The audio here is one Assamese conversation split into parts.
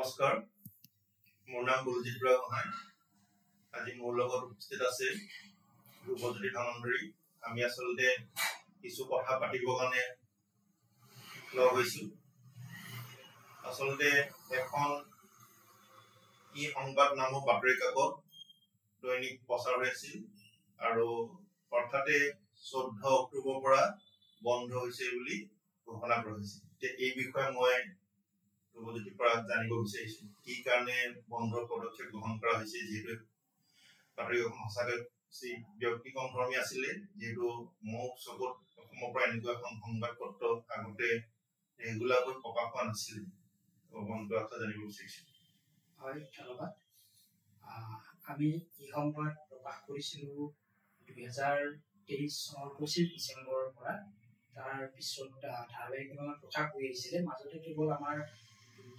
নমস্কাৰ, মোৰ নাম বলজিৎ বৰা গোহাঁই। আজি মোৰ লগত উপস্থিত আছে ধ্ৰুৱজ্যোতি ধনন্দৰী। আমি আচলতে কিছু কথা পাতিবৰ কাৰণে লগ হৈছো। আচলতে এখন ই সংবাদ নামৰ বাতৰি কাকত দৈনিক প্ৰচাৰ হৈ আছিল আৰু অৰ্থাতে 14 অক্টোবৰৰ পৰা বন্ধ হৈছে বুলি ঘোষণা কৰা হৈছে। এই বিষয়ে মই ধ্ৰুৱজ্যোতিৰ পৰা জানিব বিচাৰিছো কি কাৰণে বন্ধ পদক্ষেপ গ্ৰহণ কৰা হৈছে, যিহেতু বাতৰিখন সঁচাকৈ ব্যক্তিগতধৰ্মী আছিলে, যিহেতু মোক চকুত অসমৰ পৰা এনেকুৱা এখন সংবাদ পত্ৰ আগতে ৰেগুলাৰকৈ প্ৰকাশ হোৱা নাছিলে। বন্ধৰ কথা জানিব বিচাৰিছো। হয়, ধন্যবাদ। আমি এই সংবাদ প্ৰকাশ কৰিছিলো 2023 চনৰ 25 ডিচেম্বৰৰ পৰা। তাৰ পিছত ধাৰাবাহিকভাৱে প্ৰকাশ হৈ আহিছিলে। মাজতে কেৱল আমাৰ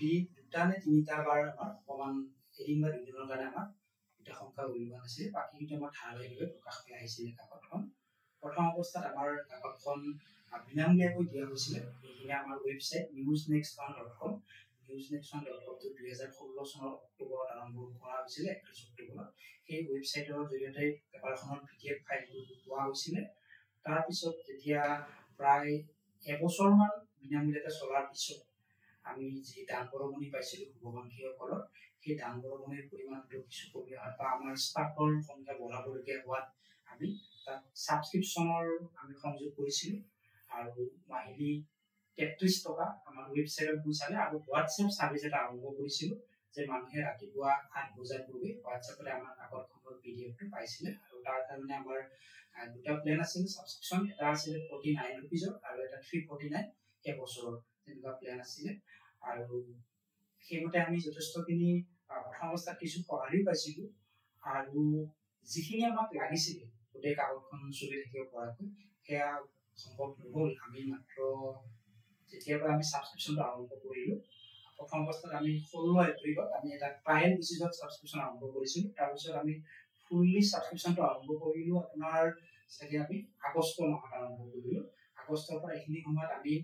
দুটা নে তিনিটা বাৰ আমাৰ অকণমান এদিন বা দুদিনৰ কাৰণে আমাৰ দুটা সংখ্যা উলিওৱা নাছিলে। বাকী কিন্তু আমাৰ ধাৰাবাহিকভাৱে প্ৰকাশ হৈ আহিছিলে কাকতখন। প্ৰথম অৱস্থাত আমাৰ কাকতখন বিনামূলীয়াকৈ দিয়া হৈছিলে। এইখিনি আমাৰ ৱেবছাইট newsnextone.com newsnextone.com 2016 চনৰ অক্টোবৰত আৰম্ভ কৰা হৈছিলে, 31 অক্টোবৰত। সেই ৱেবছাইটৰ জৰিয়তে পেপাৰখনৰ PDF ফাইলটো পোৱা হৈছিলে। তাৰপিছত যেতিয়া প্ৰায় এবছৰমান বিনামূলীয়াকৈ চলাৰ পিছত আমি যি দান বৰঙণি পাইছিলো শুভকাংক্ষীসকলৰ, সেই দান বৰঙণিৰ পৰিমাণটো কিছু কমি অহাত বা আমাৰ ষ্টাফৰ সংখ্যা বঢ়াবলগীয়া হোৱাত আমি তাত ছাবস্ক্ৰিপশ্যনৰ আমি সংযোগ কৰিছিলো আৰু মাহিলী 33 টকা আমাৰ ৱেবছাইটত চালে আৰু হোৱাটছএপ ছাৰ্ভিচ এটা আৰম্ভ কৰিছিলো, যে মানুহে ৰাতিপুৱা 8 বজাৰ পূৰ্বে হোৱাটছএপতে আমাৰ কাকতখনৰ PDFটো পাইছিলে। আৰু তাৰ কাৰণে আমাৰ দুটা প্লেন আছিল ছাবস্ক্ৰিপশ্যন। এটা আছিল 49 ৰুপিজৰ আৰু এটা 349 এবছৰৰ তেনেকুৱা প্লেন আছিলে। আৰু সেইমতে আমি যথেষ্টখিনি প্ৰথম অৱস্থাত কিছু সঁহাৰিও পাইছিলো আৰু যিখিনি আমাক লাগিছিলে গোটেই কাকতখন চলি থাকিব পৰাকৈ সেয়া সম্ভৱ নহ'ল। আমি মাত্ৰ যেতিয়াৰ পৰা আমি ছাবস্ক্ৰিপশ্যনটো আৰম্ভ কৰিলো, প্ৰথম অৱস্থাত আমি 16 এপ্ৰিলত আমি এটা ট্ৰায়েল বেচিছত ছাবস্ক্ৰিপশ্যন আৰম্ভ কৰিছিলো। তাৰপিছত আমি ফুললি ছাবস্ক্ৰিপশ্যনটো আৰম্ভ কৰিলো আপোনাৰ চাগে আমি আগষ্ট মাহত আৰম্ভ কৰিলো। আগষ্টৰ পৰা এইখিনি সময়ত আমি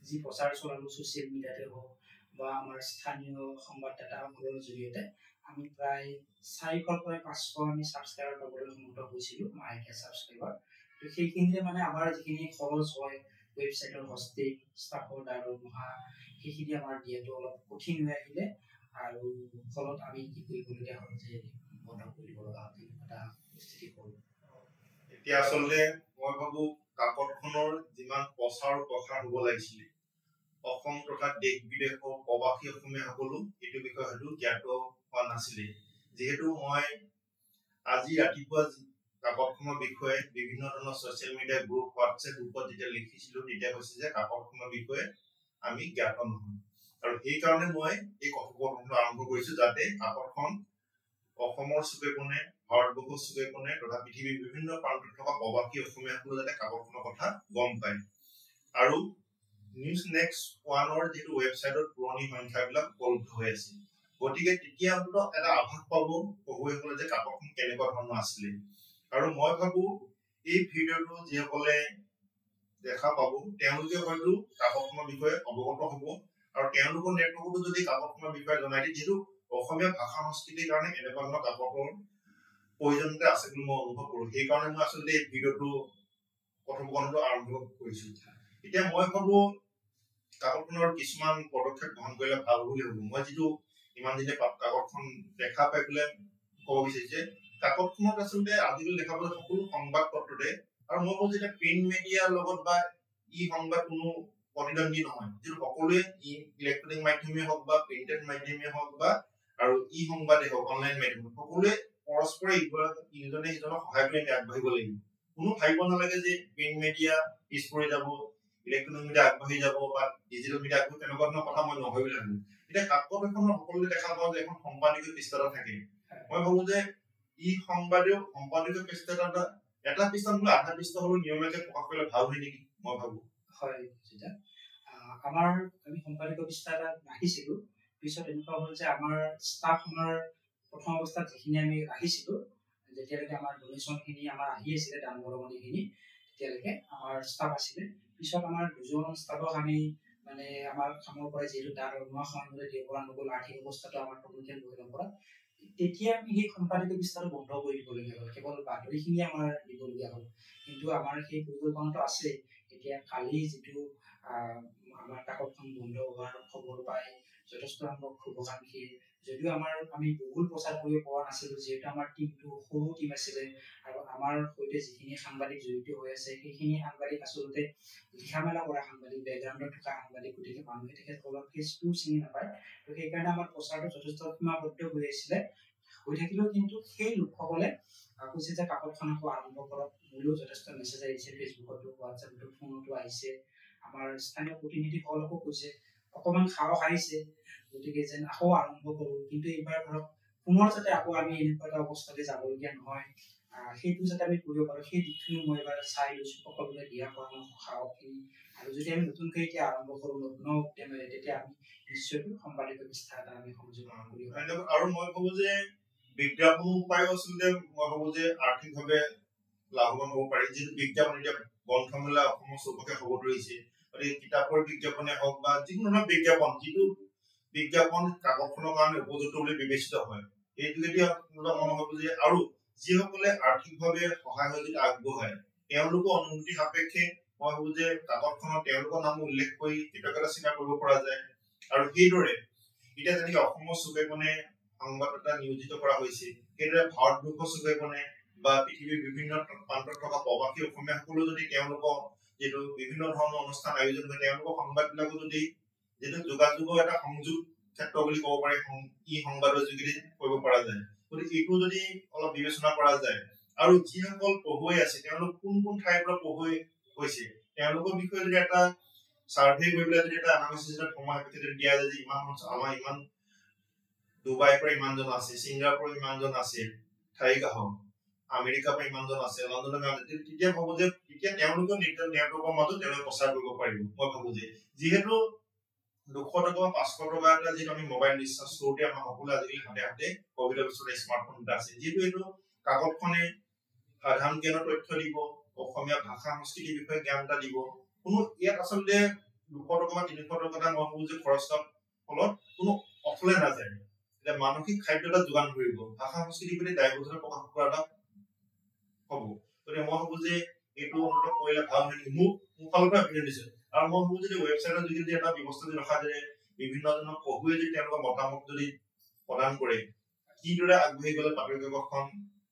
যি প্ৰচাৰ চলালো ছ'চিয়েল মিডিয়াতে হওক বা আমাৰ স্থানীয় সংবাদদাতাসকলৰ জৰিয়তে আমি প্ৰায় 400 পৰা 500 আমি ছাবস্ক্ৰাইবাৰ পাবলৈ সমৰ্থ হৈছিলো, মাহেকীয়া ছাবস্ক্ৰাইবাৰ। তো সেইখিনিয়ে মানে আমাৰ যিখিনি খৰচ হয় ৱেবছাইটৰ হষ্টিং, ষ্টাফৰ দৰমহা, সেইখিনি আমাৰ দিয়াটো অলপ কঠিন হৈ আহিলে আৰু ফলত আমি কি কৰিবলগীয়া হ'ল যে বন্ধ কৰিব লগা হ'ল, এটা পৰিস্থিতি হ'ল। এতিয়া আচলতে মই ভাবো কাকতখনৰ যিমান প্ৰচাৰ প্ৰসাৰ হ'ব লাগিছিলে, অসম তথা দেশ বিদেশৰ প্ৰবাসী অসমীয়াসকলো এইটো বিষয়ে হয়তো জ্ঞাত হোৱা নাছিলে। যিহেতু মই আজি ৰাতিপুৱা কাকতখনৰ বিষয়ে বিভিন্ন ধৰণৰ ছ'চিয়েল মিডিয়া গ্ৰুপ, হোৱাটছএপ গ্ৰুপত যেতিয়া লিখিছিলো, তেতিয়া কৈছে যে কাকতখনৰ বিষয়ে আমি জ্ঞাত নহয়। আৰু সেইকাৰণে মই এই কথোপকথনটো আৰম্ভ কৰিছো, যাতে কাকতখন অসমৰ চুকে কোণে, ভাৰতবৰ্ষৰ চুকে কোণে তথা পৃথিৱীৰ বিভিন্ন প্ৰান্তত থকা প্ৰবাসী অসমীয়াসকলে যাতে কাকতখনৰ কথা গম পায়। আৰু নিউজ নেক্সট ওৱানৰ যিটো ৱেবছাইটত পুৰণি সংখ্যাবিলাক উপলব্ধ হৈ আছে, গতিকে তেতিয়া অন্ততঃ এটা আভাস পাব পঢ়ুৱৈসকলে যে কাকতখন কেনেকুৱা ধৰণৰ আছিলে। আৰু মই ভাবো এই ভিডিঅ'টো যিসকলে দেখা পাব তেওঁলোকে হয়তো কাকতখনৰ বিষয়ে অৱগত হ'ব আৰু তেওঁলোকৰ নেটৱৰ্কতো যদি কাকতখনৰ বিষয়ে জনাই দিয়ে, যিহেতু অসমীয়া ভাষা সংস্কৃতিৰ কাৰণে এনেকুৱা ধৰণৰ কাকতৰ প্ৰয়োজনীয়তা আছে বুলি মই অনুভৱ কৰোঁ। সেইকাৰণে মই আচলতে এই ভিডিঅ'টো কথোপকথনটো আৰম্ভ কৰিছো। এতিয়া মই ভাবো কাকতখনৰ কিছুমান পদক্ষেপ গ্ৰহণ কৰিলে ভাল বুলি ভাবো। মই যিটো ইমান দিনে কাকতখন দেখা পাই পেলাই ক'ব বিচাৰিছো যে কাকতখনত আচলতে আজিকালি দেখা পোৱা সকলো সংবাদ পত্ৰতে, আৰু মই কওঁ যে প্ৰিণ্ট মিডিয়াৰ লগত বা ই সংবাদ কোনো প্ৰতিদ্বন্দ্বী নহয়, যিটো সকলোৱে ইলেক্ট্ৰনিক মাধ্যমেই হওক বা প্ৰিণ্টেড মাধ্যমেই হওক বা আৰু ই সংবাদেই হওক অনলাইন মাধ্যম, সকলোৱে পৰস্পৰে ইজনে সিজনক সহায় কৰি আগবাঢ়িব লাগিব। কোনো ভাবিব নালাগে যে প্ৰিণ্ট মিডিয়া পিছ পৰি যাব, ইলেক্ট্ৰনিক মিডিয়া আগবাঢ়ি যাব বা ডিজিটেল মিডিয়া আগবাঢ়ি, তেনেকুৱা ধৰণৰ কথা মই নভাবিলে ভাবো। এতিয়া কাকত এখনৰ সকলোৱে দেখা পাওঁ যে এখন সম্পাদকীয় পৃষ্ঠা থাকে। মই ভাবো যে ই সংবাদেও সম্পাদকীয় পৃষ্ঠা এটা পৃষ্ঠা নহলে আধা পৃষ্ঠা হ'লেও নিয়মীয়াকৈ প্ৰকাশ কৰিলে ভাল হয় নেকি, মই ভাবো। হয়, আমাৰ আমি সম্পাদকীয় পৃষ্ঠা এটা ৰাখিছিলো। পিছত এনেকুৱা হ'ল যে আমাৰ ষ্টাফ আমাৰ প্ৰথম অৱস্থাত যিখিনি আমি ৰাখিছিলো, যেতিয়ালৈকে আমাৰ ডনেশ্যনখিনি আমাৰ আহি আছিলে দান বৰঙণিখিনি, তেতিয়ালৈকে আমাৰ ষ্টাফ আছিলে। পিছত আমাৰ দুজন ষ্টাফক আমি মানে আমাৰ কামৰ পৰা যিহেতু দৰমহা সময়মতে দিব পৰা নগ'ল, আৰ্থিক অৱস্থাটো আমাৰ টনকিয়াল হৈ নপৰা, তেতিয়া আমি সেই সম্পাদিত পৃষ্ঠাটো বন্ধ কৰি দিবলগীয়া হ'ল, কেৱল বাতৰিখিনি আমাৰ দিবলগীয়া হ'ল। কিন্তু আমাৰ সেই পৰিকল্পনাটো আছে। এতিয়া কালি যিটো আমাৰ কাকতখন বন্ধ হোৱাৰ খবৰ পাই যথেষ্ট সংখ্যক শুভাকাংক্ষী, যদিও আমি বহুল প্ৰচাৰ কৰিব পৰা নাছিলো, যিহেতু আমাৰ টিমটো সৰু টিম আছিলে আৰু আমাৰ সৈতে যিখিনি সাংবাদিক জড়িত হৈ আছে সেইখিনি সাংবাদিক আচলতে লিখা মেলা কৰা সাংবাদিক, বেকগ্ৰাউণ্ডত থকা সাংবাদিক, গতিকে মানুহে তেখেতসকলৰ কেছটো চিনি নাপায়। তো সেইকাৰণে আমাৰ প্ৰচাৰটো যথেষ্ট সীমাবদ্ধ হৈ আহিছিলে। হৈ থাকিলেও কিন্তু সেই লোকসকলে কৈছে যে কাকতখন আকৌ আৰম্ভ কৰক। মোলৈও যথেষ্ট মেছেজ আহিছে, ফেচবুকতো, হোৱাটছএপতো, ফোনতো আহিছে। আমাৰ স্থানীয় প্ৰতিনিধিসকলকো কৈছে, অকণমান সাহস আহিছে, গতিকে যেন আকৌ আৰম্ভ কৰোঁ। কিন্তু এইবাৰ ধৰক পুনৰ যাতে আকৌ আমি এনেকুৱা এটা অৱস্থালৈ যাবলগীয়া নহয়, সেইটো যাতে আমি কৰিব পাৰোঁ, সেই দিশখিনি মই এবাৰ চাই লৈছোঁ, সকলোকে দিয়া পৰামৰ্শ, সাহসখিনি। আৰু যদি আমি নতুনকৈ এতিয়া আৰম্ভ কৰোঁ, নতুন উদ্যমেৰে, তেতিয়া আমি নিশ্চয় সম্পাদিত পৃষ্ঠা এটা আমি সংযোগ কৰিব পাৰিম। আৰু মই ভাবো যে বিজ্ঞাপন উপায় আচলতে মই ভাবো যে আৰ্থিকভাৱে লাভৱান হ'ব পাৰি। যিটো বিজ্ঞাপন এতিয়া গ্ৰন্থমেলা অসমৰ চৌপাশে হ'ব ধৰিছে, গতিকে কিতাপৰ বিজ্ঞাপনে হওক বা যিকোনো ধৰণৰ বিজ্ঞাপন, যিটো বিজ্ঞাপন কাকতখনৰ কাৰণে উপযুক্ত বুলি বিবেচিত হয়, সেইটো যদি মই ভাবো যে আৰু যিসকলে আৰ্থিকভাৱে সহায় সহযোগিতা আগবঢ়ায় তেওঁলোকৰ অনুমতি সাপেক্ষে মই ভাবো যে কাকতখনত তেওঁলোকৰ নাম উল্লেখ কৰি কৃতজ্ঞতা স্বীকাৰ কৰিব পৰা যায়। আৰু সেইদৰে এতিয়া যেনেকে অসমৰ চুকে কোণে সংবাদদাতা নিয়োজিত কৰা হৈছে, সেইদৰে ভাৰতবৰ্ষৰ চুকে কোণে বা পৃথিৱীৰ বিভিন্ন প্ৰান্তত থকা প্ৰবাসী অসমীয়াসকলেও যদি তেওঁলোকৰ যিটো বিভিন্ন ধৰণৰ অনুষ্ঠান আয়োজন হয়, তেওঁলোকৰ সংবাদবিলাকো যদি যিটো যোগাযোগৰ এটা সংযোগ ক্ষেত্ৰ বুলি ক'ব পাৰি, ই সংবাদৰ যোগেদি কৰিব পৰা যায়। গতিকে এইটো যদি অলপ বিবেচনা কৰা যায়, আৰু যিসকল পঢ়ুৱৈ আছে তেওঁলোক কোন কোন ঠাইৰ পৰা পঢ়ুৱৈ হৈছে তেওঁলোকৰ বিষয়ে যদি এটা সাৰ্ভে কৰি পেলাই যদি এটা এনালাইচিছ সময় দিয়া যায় যে আমাৰ ইমান ডুবাইৰ পৰা ইমানজন আছে, ছিংগাপুৰৰ পৰা ইমানজন আছে, থাইগাহক আমেৰিকাৰ পৰা ইমানজন আছে, লণ্ডনৰ পৰা, তেতিয়া ভাবো যে তেতিয়া তেওঁলোকৰ নেটৱৰ্কৰ মাজত তেওঁলোকে প্ৰচাৰ কৰিব পাৰিব। মই ভাবো যে যিহেতু 200 টকা বা 500 টকা এটা যিটো আমি মোবাইল ৰিচাৰ্জ কৰোঁতে আমাৰ সকলো আজিকালি হাতে হাতে কভিডৰ পিছতে স্মাৰ্টফোন এটা আছে, যিটো এইটো কাকতখনে সাধাৰণ জ্ঞানৰ তথ্য দিব, অসমীয়া ভাষা সংস্কৃতিৰ বিষয়ে জ্ঞান এটা দিব। কোনো ইয়াত আচলতে 200 টকা বা 300 টকা এটা মই ভাবো যে খৰচ কৰাৰ ফলত কোনো অফলে নাযায়, এতিয়া মানসিক খাদ্য এটা যোগান ধৰিব, ভাষা সংস্কৃতিৰ প্ৰতি দায়বদ্ধতা প্ৰকাশ কৰা এটা হ'ব। গতিকে মই ভাবো যে এইটো অন্তত কৰিলে ভাল হয় নেকি, মোৰ ফালৰ পৰা অপিনিয়ন দিছে। আৰু মই ভাবো যদি ৱেবছাইটৰ যোগেদি এটা ব্যৱস্থা যদি ৰখা যায়, বিভিন্ন জনৰ পঢ়ুৱে যদি তেওঁলোকৰ মতামত যদি প্ৰদান কৰে, কিদৰে আগবাঢ়ি গ'লে বাতৰি কাকতখন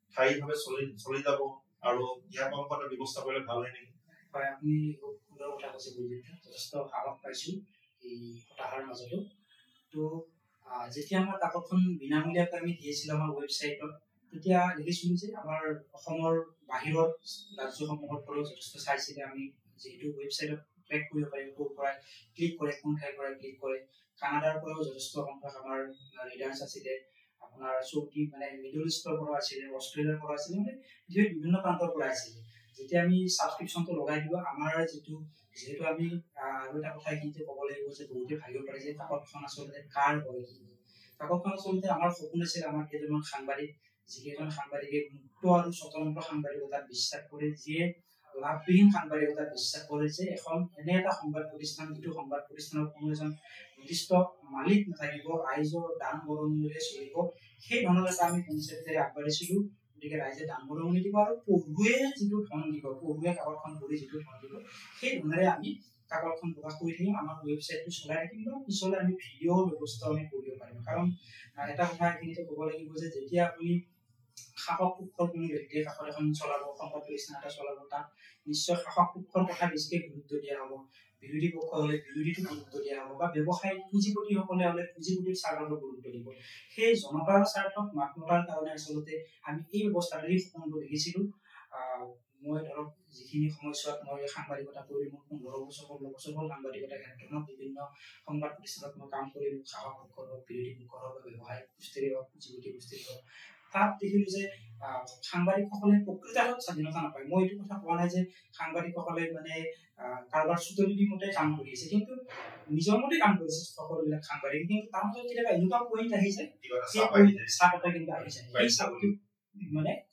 স্থায়ীভাৱে চলি যাব আৰু ইয়াৰ পৰামৰ্শ এটা ব্যৱস্থা কৰিলে ভাল হয় নেকি? হয়, আপুনি খুব সুন্দৰ কথা কৈছে, যথেষ্ট সাহস পাইছোঁ এই হতাশাৰ মাজতো। তো যেতিয়া আমাৰ কাকতখন বিনামূলীয়াকৈ আমি দিয়েছিলোঁ আমাৰ ৱেবছাইটত, তেতিয়া দেখিছিলোঁ যে আমাৰ অসমৰ বাহিৰৰ ৰাজ্যসমূহৰ পৰাও যথেষ্ট চাইছিলে। আমি যিহেতু ৱেবছাইটত ট্ৰেক কৰিব পাৰিম, ক'ৰ পৰা ক্লিক কৰে, কোন ঠাইৰ পৰা ক্লিক কৰে। কানাডাৰ পৰাও যথেষ্ট সংখ্যক আমাৰ ৰিডাৰ্ছ আছিলে, আপোনাৰ মিডল ইষ্টৰ পৰা আছিলে, অষ্ট্ৰেলিয়াৰ পৰা আছিলে, মানে পৃথিৱীৰ বিভিন্ন প্ৰান্তৰ পৰা আছিলে। যেতিয়া আমি ছাবস্ক্ৰিপশ্যনটো লগাই দিলোঁ, আমাৰ যিহেতু আমি আৰু এটা কথা এইখিনিতে ক'ব লাগিব যে বহুতে ভাবিব পাৰে যে কাকতখন আচলতে কাৰ হয়, কি কাকতখন আচলতে আমাৰ সপোন আছিল, আমাৰ কেইজনমান সাংবাদিক, যিকেইজন সাংবাদিকে মুক্ত আৰু স্বতন্ত্ৰ সাংবাদিকতাত বিশ্বাস কৰে, যিয়ে লাভবিহীন সাংবাদিকতাত বিশ্বাস কৰে, যে এখন এনে এটা সংবাদ প্ৰতিষ্ঠান, যিটো সংবাদ প্ৰতিষ্ঠানৰ কোনো এজন নিৰ্দিষ্ট মালিক নাথাকিব, ৰাইজৰ দান বৰঙণিৰে চলিব, সেই ধৰণৰ এটা আমি কনচেপ্টেৰে আগবাঢ়িছিলোঁ। গতিকে ৰাইজে দান বৰঙণি দিব আৰু পঢ়ুৱে যিটো ধন দিব, পঢ়ুৱে কাকতখন পঢ়ি যিটো ধন দিব, সেই ধনেৰে আমি কাকতখন প্ৰকাশ কৰি থাকিম, আমাৰ ৱেবছাইটটো চলাই থাকিম, বা পিছলৈ আমি ভিডিঅ'ৰ ব্যৱস্থাও আমি কৰিব পাৰিম। কাৰণ এটা কথা এইখিনিতে ক'ব লাগিব যে যেতিয়া আপুনি শাসক পক্ষৰ কোনো ব্যক্তিয়ে কাকত এখন চলাব, সংবাদ প্ৰতিষ্ঠান এটা চলাব, তাত নিশ্চয় শাসক পক্ষৰ কথা বেছিকৈ গুৰুত্ব দিয়া হ'ব, বিৰোধী পক্ষ হ'লে বিৰোধীটো গুৰুত্ব দিয়া হ'ব, বা ব্যৱসায়িক পুঁজিপতিসকলে হ'লে পুঁজিপতিৰ স্বাৰ্থত গুৰুত্ব দিব। সেই জনতাৰ স্বাৰ্থত মাত মতাৰ কাৰণে আচলতে আমি এই ব্যৱস্থাটো সপোনটো দেখিছিলোঁ। মই ধৰক যিখিনি সময়ছোৱাত মই সাংবাদিকতা কৰি মোৰ 15 বছৰ 16 বছৰ হ'ল সাংবাদিকতাৰ ক্ষেত্ৰত, বিভিন্ন সংবাদ প্ৰতিষ্ঠানত মই কাম কৰিলোঁ, শাসক পক্ষৰ হওক, বিৰোধী পক্ষৰ হওক, বা ব্যৱসায়িক গোষ্ঠীৰে হওক, পুঁজিপতি গোষ্ঠীৰে হওক, তাত দেখিলোঁ যে সাংবাদিকসকলে প্ৰকৃত স্বাধীনতা নাপায়। মই এইটো কথা কোৱা নাই যে সাংবাদিকসকলে কাৰোবাৰ চুটলি মতে কাম কৰি আছে, কিন্তু নিজৰ মতে কাম কৰিছে সকলোবিলাক সাংবাদিক, কিন্তু তাৰ মাজত কেতিয়াবা এনেকুৱা পইণ্ট আহিছে, সেই চাপ এটা কিন্তু আহিছে, সেই চাপটো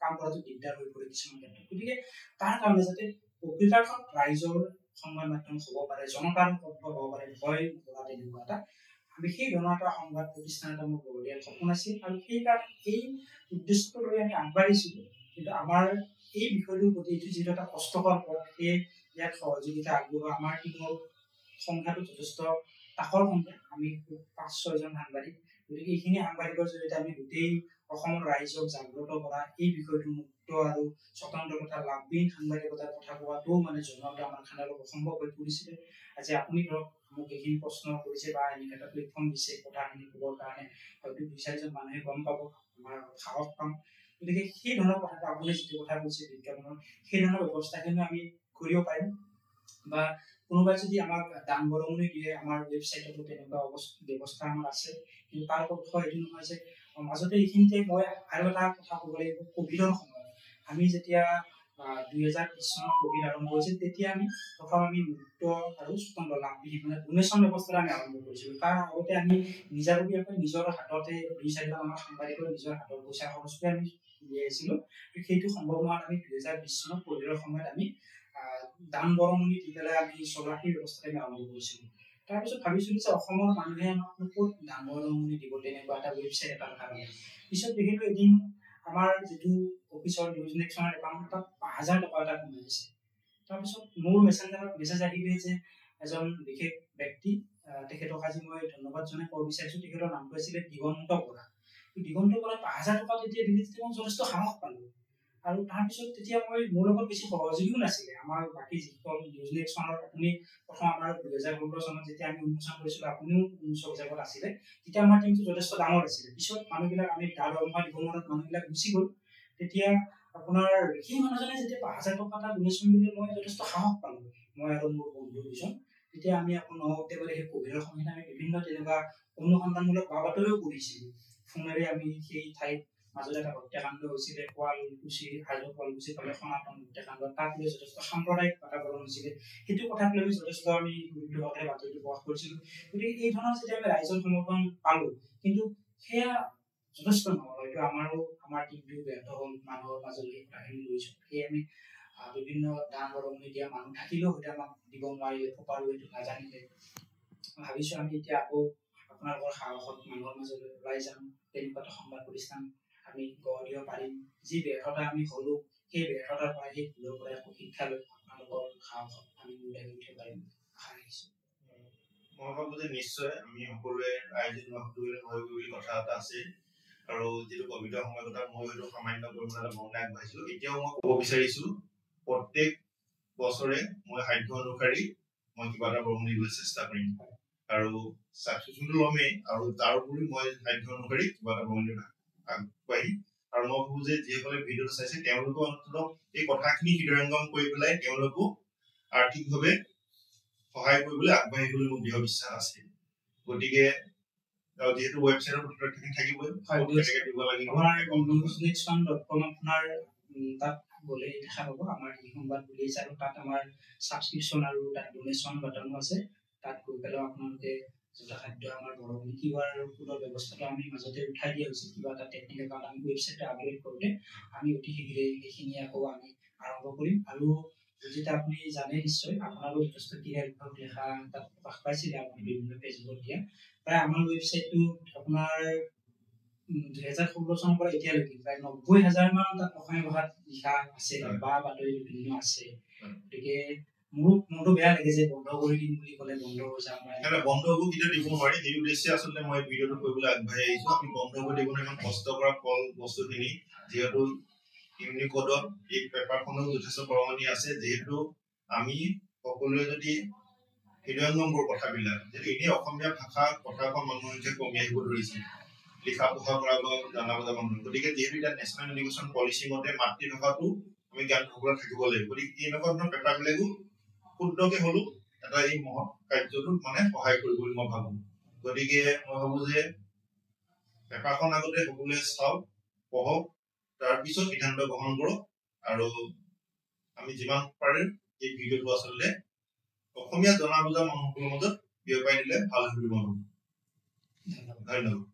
কাম কৰাটো দিগদাৰ হৈ পৰে কিছুমান ক্ষেত্ৰত। গতিকে তাৰ কাৰণে যাতে প্ৰকৃতাৰ্থত ৰাইজৰ সংবাদ মাধ্যম হ'ব পাৰে, জনতাৰ কণ্ঠ হ'ব পাৰে, ভয় কৰা তেনেকুৱা এটা আমি সেই ধৰণৰ সংবাদ প্ৰতিষ্ঠান এটা মোৰ বঢ়িয়াৰ সপোন আছিল আৰু সেইকাৰণে এই উদ্দেশ্যটো লৈ আমি আগবাঢ়িছিলোঁ। কিন্তু আমাৰ এই বিষয়টোৰ প্ৰতি এইটো যিটো এটা কষ্টকৰ পথ, সেই ইয়াত সহযোগিতা আগবঢ়োৱা আমাৰ টিমৰ সংখ্যাটো যথেষ্ট তাকৰ সংখ্যা, আমি ৫-৬জন সাংবাদিক। গতিকে এইখিনি সাংবাদিকৰ জৰিয়তে আমি গোটেই অসমৰ ৰাইজক জাগ্ৰত কৰা, এই বিষয়টো মুক্ত আৰু স্বতন্ত্ৰ তথা লাভবিহীন সাংবাদিকতাৰ কথা কোৱাটোও মানে জনোৱাটো আমাৰ কাৰণে অলপ অসম্ভৱ হৈ পৰিছিলে। আজি আপুনি ধৰক মোক এইখিনি প্ৰশ্ন কৰিছে বা এনেকৈ এটা প্লেটফৰ্ম দিছে কথাখিনি ক'বৰ কাৰণে, হয়তো ২-৪জন মানুহে গম পাব, আমাৰ সাহস পাম। গতিকে সেই ধৰণৰ কথাটো আপুনি যিটো কথা কৈছে বিজ্ঞাপনৰ, সেই ধৰণৰ ব্যৱস্থাখিনি আমি কৰিব পাৰিম। বা কোনোবাই যদি আমাক দান বৰঙণি দিয়ে, আমাৰ ৱেবছাইটতো তেনেকুৱা ব্যৱস্থা আমাৰ আছে। কিন্তু তাৰ অৰ্থ এইটো নহয় যে মাজতে এইখিনিতে মই আৰু এটা কথা ক'ব লাগিব, ক'ভিডৰ সময়ত আমি যেতিয়া ২০২০ চনত ক'ভিড আৰম্ভ হৈছিল, তেতিয়া আমি প্ৰথম মুক্ত আৰু স্বতন্ত্ৰ লাভবিহীন মানে ডোনেশ্যন ব্যৱস্থাৰে আমি আৰম্ভ কৰিছিলোঁ। তাৰ আগতে আমি নিজাববীয়াকৈ নিজৰ হাততে ২-৪জন আমাৰ সাংবাদিকৰ নিজৰ হাতত পইচা খৰচ কৰি আমি উলিয়াইছিলোঁ। সেইটো সম্ভৱ নহয়। আমি ২০২০ চনত ক'ভিডৰ সময়ত আমি দান বৰঙণি দি পেলাই আমি চলা সেই ব্যৱস্থাৰে আমি আৰম্ভ কৰিছিলোঁ। তাৰপিছত ভাবিছিলোঁ যে অসমৰ মানুহে আমাক ক'ত দান বৰঙণি দিব, তেনেকুৱা এটা ৱেবছাইট এটা কাৰণে। পিছত দেখিলোঁ এদিন আমাৰ যিটো অফিচৰ নিউজ নেক্সনৰ একাউণ্ট তাত ৫,০০০ টকা এটা কমাই আছে। তাৰপিছত মোৰ মেছেঞ্জাৰত মেছেজ আহিলে যে এজন বিশেষ ব্যক্তি, তেখেতক আজি মই ধন্যবাদ জনাই ক'ব বিচাৰিছোঁ। তেখেতৰ নামটো আছিলে দিগন্ত বৰা। দিগন্ত বৰাই ৫,০০০ টকা তেতিয়া দিলে, তেতিয়া মই যথেষ্ট সাহস পালোঁ। আৰু তাৰপিছত তেতিয়া মোৰ লগত বেছি সহযোগীও নাছিলে। আমাৰ বাকী যিসকল নিউজ নেক্সনৰ, আপুনি প্ৰথম আমাৰ ২০১৬ চনত যেতিয়া আমি উন্মোচন কৰিছিলোঁ, আপুনিও উন্মোচক হিচাপত আছিলে, তেতিয়া আমাৰ টিমটো যথেষ্ট ডাঙৰ আছিলে। পিছত মানুহবিলাক আমি দৰমহা দিব নোৱাৰাত মানুহবিলাক গুচি গ'ল। তেতিয়া আপোনাৰ সেই মানুহজনে যেতিয়া ৫,০০০ টকা এটা ডোনেশ্যন দিলে, মই যথেষ্ট সাহস পালোঁ, মই আৰু মোৰ বন্ধু দুজন। তেতিয়া আমি সেই ক'ভিডৰ সময়ত আমি বিভিন্ন তেনেকুৱা অনুসন্ধানমূলক বাতৰিও পঢ়িছিলোঁ। ফোনেৰে আমি সেই ঠাইত মাজতে এটা হত্যাকাণ্ড হৈছিলে, শুৱালকুছি ফালে সনাতন হত্যাকাণ্ড, তাত লৈ যথেষ্ট সাম্প্ৰদায়িক বাতাবৰণ হৈছিলে। সেইটো কথাক লৈ যথেষ্ট আমি গুৰুত্বসহকাৰে বাতৰিটো প্ৰকাশ কৰিছিলোঁ। গতিকে এই ধৰণৰ যেতিয়া আমি ৰাইজৰ সমৰ্থন পালোঁ, কিন্তু সেয়া যথেষ্ট নহয়। হয়তো আমাৰ টিমটো ব্যৰ্থ হ'ল, মানুহৰ মাজলৈ কথাখিনি লৈছোঁ। সেয়ে আমি বিভিন্ন দান বৰঙণি দিয়া মানুহ থাকিলেও হয়তো আমাক দিব নোৱাৰিলে, প্ৰপাৰলি এইটো নাজানিলে। ভাবিছোঁ আমি এতিয়া আকৌ আপোনালোকৰ সাহসত মানুহৰ মাজলৈ ওলাই যাম, তেনেকুৱা এটা সংবাদ প্ৰতিষ্ঠান আমি গঢ় দিব পাৰিম। যি ব্যৰ্থতা আমি হ'লোঁ, সেই ব্যৰ্থতাৰ পৰা, সেই ভুলৰ পৰা আকৌ শিক্ষা লৈ আপোনালোকৰ সাহসত আমি ওলাই উঠিব পাৰিম, আশা ৰাখিছোঁ। মই ভাবোঁ যে নিশ্চয় আমি সকলোৱে ৰাইজে বুলি কথা এটা আছে। আৰু যিটো ক'ভিডৰ সময়ৰ কথা মই হয়তো সামান্য পৰিমাণে মনে আগবাঢ়িছিলোঁ। এতিয়াও মই ক'ব বিচাৰিছোঁ, প্ৰত্যেক বছৰে মই সাধ্য অনুসাৰী মই কিবা এটা বৰঙণি দিবলৈ চেষ্টা কৰিম আৰু চাকচেছফুল হ'মেই। আৰু তাৰ উপৰি মই সাধ্য অনুসাৰী কিবা এটা বৰঙণি আগবাঢ়িম। আৰু মই ভাবোঁ যে যিসকলে ভিডিঅ'টো চাইছে, তেওঁলোকে অন্ততঃ এই কথাখিনি হৃদয়ংগম কৰি পেলাই তেওঁলোকো আৰ্থিকভাৱে সহায় কৰিবলৈ আগবাঢ়িবলৈ মোৰ দৃঢ় বিশ্বাস আছে। গতিকে যিহেতু ৱেবছাইটৰ তথ্যখিনি থাকিবই, দিব লাগিব। আমাৰ newsnext.com আপোনাৰ তাত গ'লে দেখা পাব আমাৰ এই সংবাদ বুলি আৰু তাত আমাৰ ছাবস্ক্ৰিপশ্যন আৰু তাত ডোনেশ্যন বাটনো আছে। তাত গৈ পেলাই আপোনালোকে যথাসাধ্য আমাৰ বৰঙণি কিউআৰ কোডৰ ব্যৱস্থাটো আমি মাজতে উঠাই দিয়া হৈছিল। কিবা এটা টেকনিকেল কাৰণ আমি ৱেবছাইটটো আপগ্ৰেড কৰোঁতে আমি অতি শীঘ্ৰে সেইখিনি আকৌ আমি আৰম্ভ কৰিম। আৰু যেতিয়া আপুনি জানে নিশ্চয়, আপোনাৰো যথেষ্ট ক্ৰীড়া বিভাগ লেখা তাত প্ৰকাশ পাইছিলে আপুনি বিভিন্ন ফেচবুকত দিয়া। প্ৰায় আমাৰ ৱেবছাইটটো আপোনাৰ ২০১৬ চনৰ পৰা এতিয়ালৈকে প্ৰায় ৯০,০০০ মান তাত অসমীয়া ভাষাত লিখা আছে বা বাতৰি বিভিন্ন আছে। গতিকে মোৰতো বেয়া লাগে যে বন্ধ কৰি দিম বুলি ক'লে বন্ধ হৈ যাম। বন্ধ হ'ব কেতিয়াও দিব নোৱাৰি। সেই উদ্দেশ্যে আচলতে মই ভিডিঅ'টো কৰিবলৈ আগবাঢ়ি আহিছোঁ। আমি বন্ধ কৰি দিব ইমান কষ্ট কৰা ফল বস্তুখিনি, যিহেতু ইউনিকোডত এই পেপাৰখনৰ যথেষ্ট বৰঙণি আছে। যিহেতু আমি সকলোৱে যদি হৃদয়ংগমবোৰ কথাবিলাক, যদি এনেই অসমীয়া ভাষা কথা কোৱা মানুহৰ যে কমি আহিব ধৰিছে, লিখা পঢ়া কৰা বা জনা বুজা মানুহ। গতিকে যিহেতু এতিয়া নেশ্যনেল এডুকেশ্যন পলিচি মতে মাতৃভাষাটো আমি জ্ঞান সকলোৱে থাকিব লাগিব। গতিকে এনেকুৱা ধৰণৰ পেপাৰবিলাকো ক্ষুদ্ৰকে হ'লেও এটা এই মহৎ কাৰ্যটোত সহায় কৰিব বুলি মই ভাবোঁ। গতিকে মই ভাবোঁ যে পেপাৰখন আগতে সকলোৱে চাওক, পঢ়ক, তাৰপিছত সিদ্ধান্ত গ্ৰহণ কৰক। আৰু আমি যিমান পাৰে এই ভিডিঅ'টো আচলতে অসমীয়া জনা বুজা মানুহসকলৰ মাজত বিয়পাই দিলে ভাল হ'ব। ধন্যবাদ।